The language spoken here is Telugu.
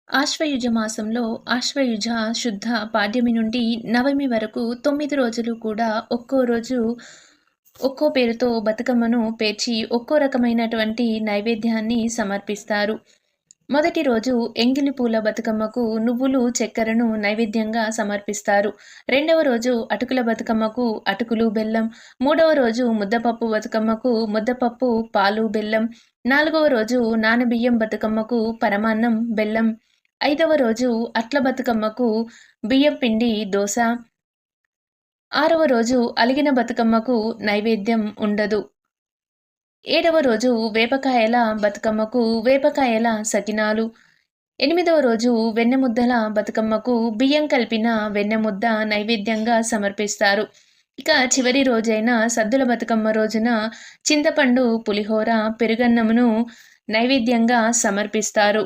ఆశ్వయుజ మాసంలో ఆశ్వయుజ శుద్ధ పాడ్యమి నుండి నవమి వరకు 9 రోజులు కూడా ఒక్కో రోజు ఒక్కో పేరుతో బతుకమ్మను పేర్చి ఒక్కో రకమైనటువంటి నైవేద్యాన్ని సమర్పిస్తారు. మొదటి రోజు ఎంగిలి పూల బతుకమ్మకు నువ్వులు, చక్కెరను నైవేద్యంగా సమర్పిస్తారు. రెండవ రోజు అటుకుల బతుకమ్మకు అటుకులు, బెల్లం. మూడవ రోజు ముద్దపప్పు బతుకమ్మకు ముద్దపప్పు, పాలు, బెల్లం. నాలుగవ రోజు నానబియ్యం బతుకమ్మకు పరమాన్నం, బెల్లం. ఐదవ రోజు అట్ల బతుకమ్మకు బియ్యం పిండి దోస. ఆరవ రోజు అలిగిన బతుకమ్మకు నైవేద్యం ఉండదు. ఏడవ రోజు వేపకాయల బతుకమ్మకు వేపకాయల సకినాలు. ఎనిమిదవ రోజు వెన్నెముద్దల బతుకమ్మకు బియ్యం కలిపిన వెన్నెముద్ద నైవేద్యంగా సమర్పిస్తారు. ఇక చివరి రోజైన సద్దుల బతుకమ్మ రోజున చింతపండు, పులిహోర, పెరుగన్నమును నైవేద్యంగా సమర్పిస్తారు.